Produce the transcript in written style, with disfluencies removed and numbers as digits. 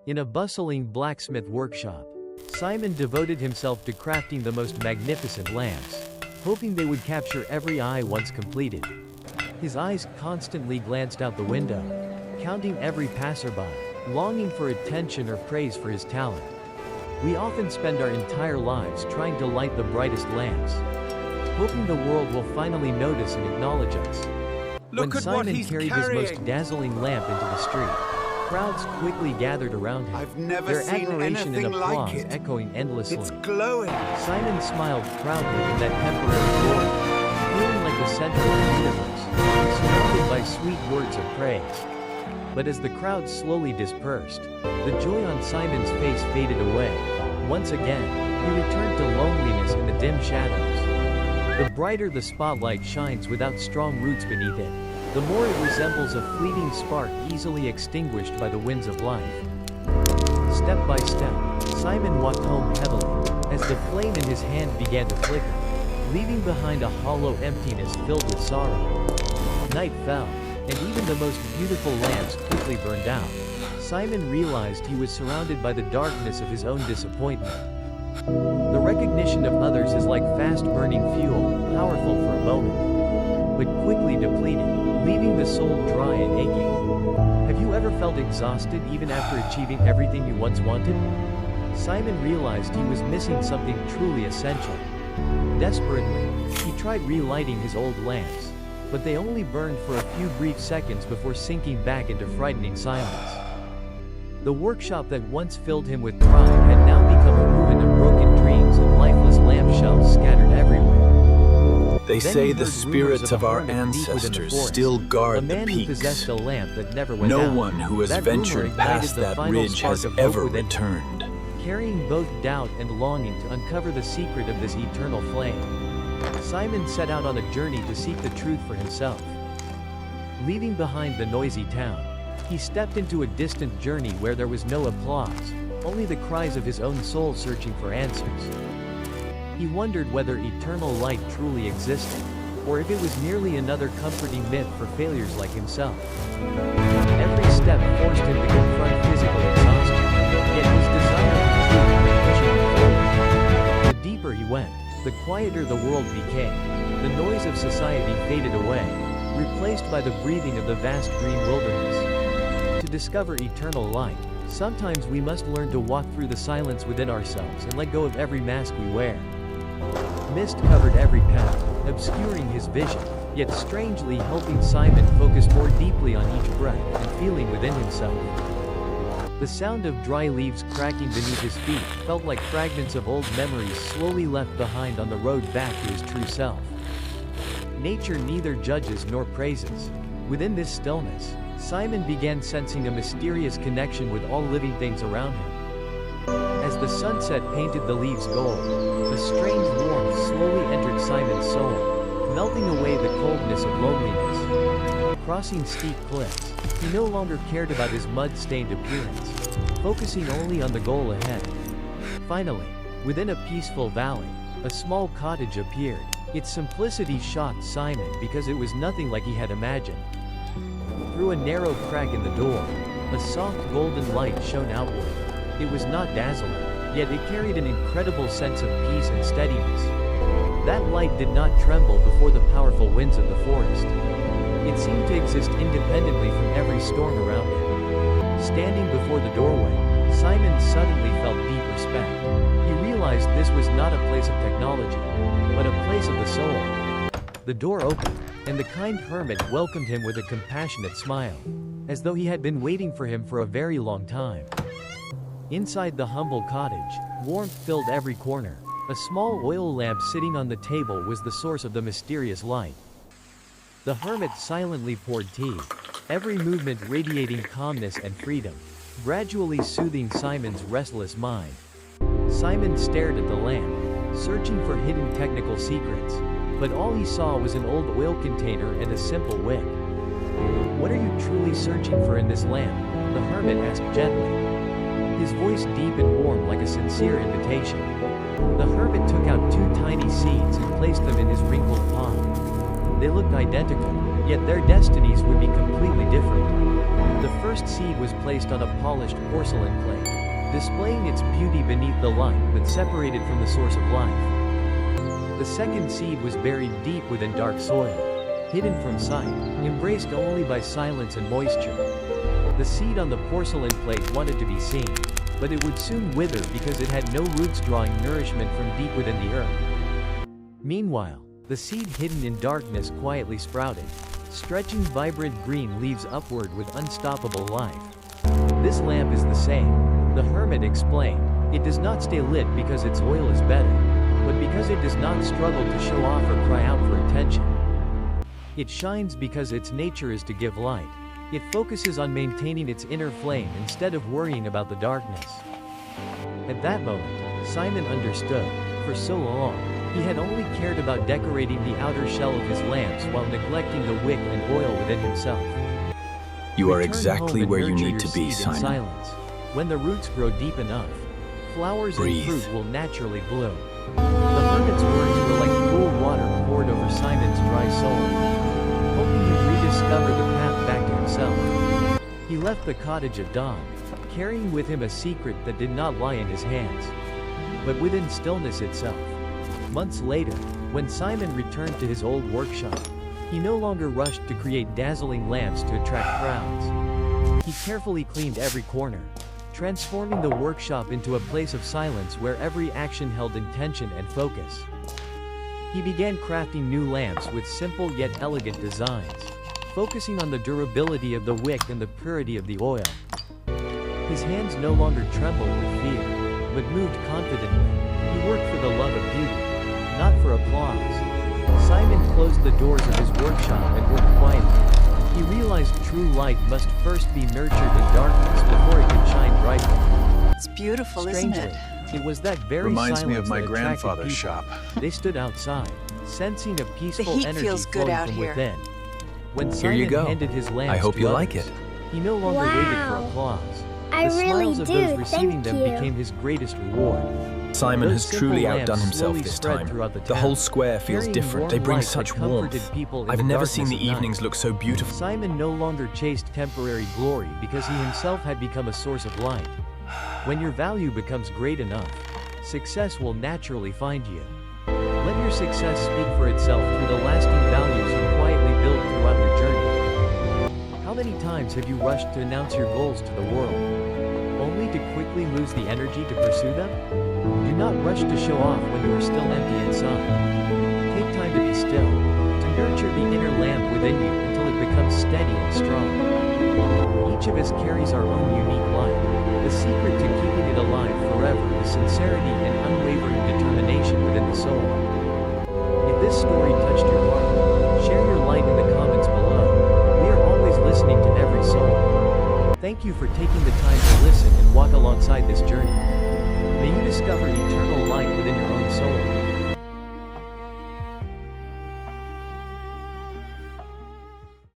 In a bustling blacksmith workshop, Simon devoted himself to crafting the most magnificent lamps, hoping they would capture every eye once completed. His eyes constantly glanced out the window, counting every passerby, longing for attention or praise for his talent. We often spend our entire lives trying to light the brightest lamps, hoping the world will finally notice and acknowledge us. Look When at what Simon he's carried carrying. his most dazzling lamp into the street, crowds quickly gathered around him, I've never their seen admiration and anything like applause it. echoing endlessly. It's glowing. Simon smiled proudly in that temporary glory, feeling like the center of the universe, surrounded by sweet words of praise. But as the crowd slowly dispersed, the joy on Simon's face faded away. Once again, he returned to loneliness and the dim shadows. The brighter the spotlight shines without strong roots beneath it, the more it resembles a fleeting spark easily extinguished by the winds of life. Step by step, Simon walked home heavily, as the flame in his hand began to flicker, leaving behind a hollow emptiness filled with sorrow. Night fell, and even the most beautiful lamps quickly burned out. Simon realized he was surrounded by the darkness of his own disappointment. The recognition of others is like fast-burning fuel, powerful for a moment, but quickly depleted, leaving the soul dry and aching. Have you ever felt exhausted even after achieving everything you once wanted? Simon realized he was missing something truly essential. Desperately, he tried relighting his old lamps, but they only burned for a few brief seconds before sinking back into frightening silence. The workshop that once filled him with pride had now become a ruin of broken dreams and lifeless lamp shells scattered everywhere. They Then say he the heard spirits rumors of a our hermit deep within the ancestors forest, still a guard the man who peaks. possessed a lamp that never went No out. one who has That rumor ventured ignited past the that final ridge spark has of hope ever within him, returned. carrying both doubt and longing to uncover the secret of this eternal flame. Simon set out on a journey to seek the truth for himself. Leaving behind the noisy town, he stepped into a distant journey where there was no applause, only the cries of his own soul searching for answers. He wondered whether eternal light truly existed, or if it was merely another comforting myth for failures like himself. Every step forced him to confront physical exhaustion, yet his desire for truth kept pushing him forward. The deeper he went, the quieter the world became. The noise of society faded away, replaced by the breathing of the vast green wilderness. To discover eternal light, sometimes we must learn to walk through the silence within ourselves and let go of every mask we wear. Mist covered every path, obscuring his vision, yet strangely helping Simon focus more deeply on each breath and feeling within himself. The sound of dry leaves cracking beneath his feet felt like fragments of old memories slowly left behind on the road back to his true self. Nature neither judges nor praises. Within this stillness, Simon began sensing a mysterious connection with all living things around him. As the sunset painted the leaves gold, a strange warmth slowly entered Simon's soul, melting away the coldness of loneliness. Crossing steep cliffs, he no longer cared about his mud-stained appearance, focusing only on the goal ahead. Finally, within a peaceful valley, a small cottage appeared. Its simplicity shocked Simon because it was nothing like he had imagined. Through a narrow crack in the door, a soft golden light shone outward. It was not dazzling, yet it carried an incredible sense of peace and steadiness. That light did not tremble before the powerful winds of the forest. It seemed to exist independently from every storm around it. Standing before the doorway, Simon suddenly felt deep respect. He realized this was not a place of technology, but a place of the soul. The door opened, and the kind hermit welcomed him with a compassionate smile, as though he had been waiting for him for a very long time. Inside the humble cottage, warmth filled every corner. A small oil lamp sitting on the table was the source of the mysterious light. The hermit silently poured tea, every movement radiating calmness and freedom, gradually soothing Simon's restless mind. Simon stared at the lamp, searching for hidden technical secrets, but all he saw was an old oil container and a simple wick. "What are you truly searching for in this lamp?" the hermit asked gently, his voice deep and warm like a sincere invitation. The hermit took out two tiny seeds and placed them in his wrinkled palm. They looked identical, Yet their destinies would be completely different. The first seed was placed on a polished porcelain plate, displaying its beauty beneath the light but separated from the source of life. The second seed was buried deep within dark soil, hidden from sight, embraced only by silence and moisture. The seed on the porcelain plate wanted to be seen, but it would soon wither because it had no roots drawing nourishment from deep within the earth. Meanwhile, the seed hidden in darkness quietly sprouted, stretching vibrant green leaves upward with unstoppable life. This lamp is the same, the hermit explained. It does not stay lit because its oil is better, but because it does not struggle to show off or cry out for attention. It shines because its nature is to give light. It focuses on maintaining its inner flame instead of worrying about the darkness. At that moment, Simon understood. For so long, he had only cared about decorating the outer shell of his lamps while neglecting the wick and oil within himself. You are Return exactly home where and you nurture need your to be, seed in Simon. silence. When the roots grow deep enough, flowers Breathe. and fruit will naturally bloom. The hermit's words were like cool water poured over Simon's dry soul, helping him rediscover the path back to himself. He left the cottage at dawn, carrying with him a secret that did not lie in his hands, but within stillness itself. Months later, when Simon returned to his old workshop, he no longer rushed to create dazzling lamps to attract crowds. He carefully cleaned every corner, transforming the workshop into a place of silence where every action held intention and focus. He began crafting new lamps with simple yet elegant designs, focusing on the durability of the wick and the purity of the oil. His hands no longer trembled with fear, but moved confidently. He worked for the love of beauty, not for applause. Simon closed the doors of his workshop and worked quietly. He realized true light must first be nurtured in darkness before it could shine brightly. It's beautiful, Strangely, isn't it? it was that very Reminds me silence of my that attracted grandfather's people. shop. They stood outside, sensing a peaceful heat energy feels good flowing out from here. within. When Here Simon you go. handed his lamps I hope to you others, like it. he no longer waited for Wow. applause. I The really smiles of do, those receiving thank them you. became his greatest reward. Simon Those has truly simple outdone lamps himself slowly this spread time. throughout the The town, whole square feels carrying different. warm They bring light such that comforted warmth. people in I've the never darkness seen the of night. evenings look so beautiful. Simon no longer chased temporary glory because he himself had become a source of light. When your value becomes great enough, success will naturally find you. Let your success speak for itself through the lasting values you quietly build throughout your journey. How many times have you rushed to announce your goals to the world, only to quickly lose the energy to pursue them? Do not rush to show off when you are still empty inside. Take time to be still, to nurture the inner lamp within you until it becomes steady and strong. Each of us carries our own unique light. The secret to keeping it alive forever is sincerity and unwavering determination within the soul. If this story touched your heart, share your light in the comments below. We are always listening to every soul. Thank you for taking the time to listen and walk alongside this journey. May you discover eternal light within your own soul.